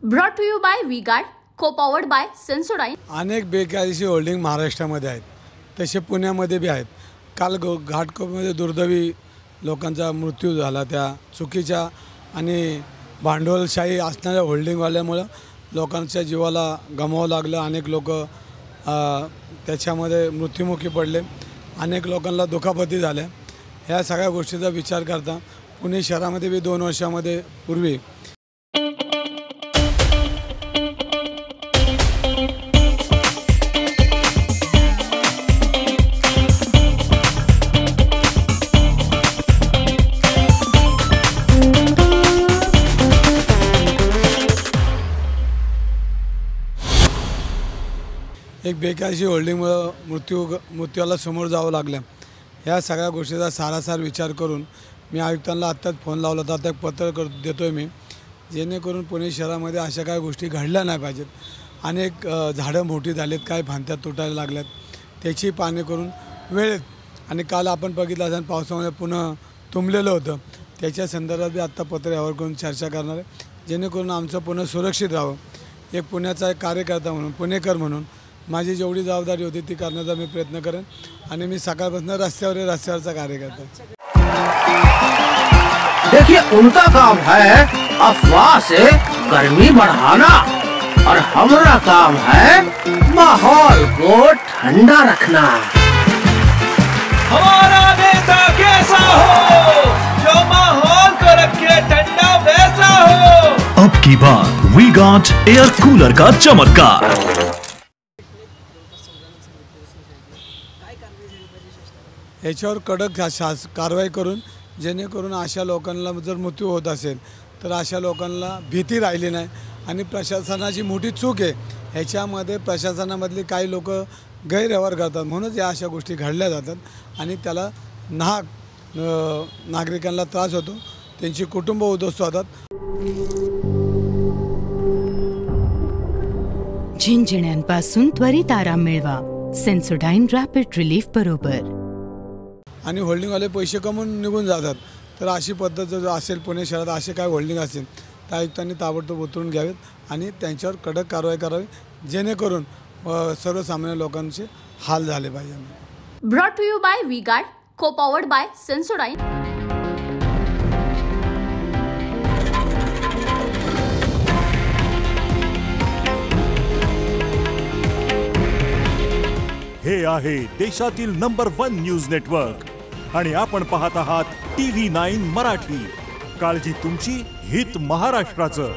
Brought to you by V-Guard, co-powered by Sensodyne. अनेक बेकायदेशीर holding महाराष्ट्रामध्ये आहेत, तसे पुण्यामध्ये बी आहेत. काल घाटकोपरमध्ये दुर्दैवी लोकांचा मृत्यू झाला त्या चुकीच्या आणि भांडवलशाही असणाऱ्या होल्डिंगवाल्यामुळे लोकांच्या जीवाला गमावं लागलं. अनेक लोक त्याच्यामध्ये मृत्युमुखी पडले, अनेक लोकांना दुखापती झाल्या. ह्या सगळ्या गोष्टीचा विचार करता पुणे शहरामध्ये बी 2 वर्षामध्ये पूर्वी एक बेकायदेशीर होल्डिंगमुळे मृत्यूला समोर जावं लागलं. ह्या सगळ्या गोष्टीचा सारासार विचार करून मी आयुक्तांना आत्ताच फोन लावला होता. आता एक पत्र देतोय मी, जेणेकरून पुणे शहरामध्ये अशा काही गोष्टी घडल्या नाही पाहिजेत. अनेक झाडं मोठी झालीत, काही फांद्या तुटायला लागल्यात, त्याची पाहणी करून वेळेत. आणि काल आपण बघितलं असेल पावसामुळे पुन्हा तुंबलेलं होतं, त्याच्या संदर्भात बी आत्ता पत्र यावर करून चर्चा करणार आहे, जेणेकरून आमचं पुणे सुरक्षित राहावं. एक पुण्याचा एक कार्यकर्ता म्हणून, पुणेकर म्हणून माझी जेवढी जबाबदारी होती ती करण्याचा मी प्रयत्न करेन. आणि मी सकाळपासून रस्त्यावरचा कार्यकर्ता. देखिए, उनका काम है अफवाह से गर्मी बढ़ाना और हमारा काम है माहौल को ठंडा रखना. हमारा नेता कैसा हो जो माहौल को रखे ठंडा वैसा हो. अब की बात V-Guard एयर कूलर का चमत्कार. याच्यावर कडक कारवाई करून, जेणेकरून अशा लोकांना जर मृत्यू होत असेल तर अशा लोकांना भीती राहिली नाही. आणि प्रशासनाची मोठी चूक आहे, ह्याच्यामध्ये प्रशासनामधली काही लोक गैरव्यवहार करतात, म्हणूनच या अशा गोष्टी घडल्या जातात आणि त्याला नागरिकांना त्रास होतो, त्यांची कुटुंब उद्ध्वस्त होतात. झिंझिण्यांपासून त्वरित आराम मिळवा सेन्सोडाइन रॅपिड रिलीफ बरोबर. आणि होल्डिंगवाले पैसे कमवून निघून जातात. तर अशी पद्धत जर असेल पुणे शहरात, असे काय होल्डिंग असेल तर आयुक्तांनी ताबडतोब उतरून घ्यावेत आणि त्यांच्यावर कडक कारवाई करावी, जेणेकरून सर्वसामान्य लोकांचे हाल झाले पाहिजे. Brought to you by V-Guard, co-powered by Sensodyne. हे आहे देशातील नंबर 1 न्यूज नेटवर्क आणि आपण पाहत आहात TV9 मराठी. काळजी तुमची, हित महाराष्ट्राचं.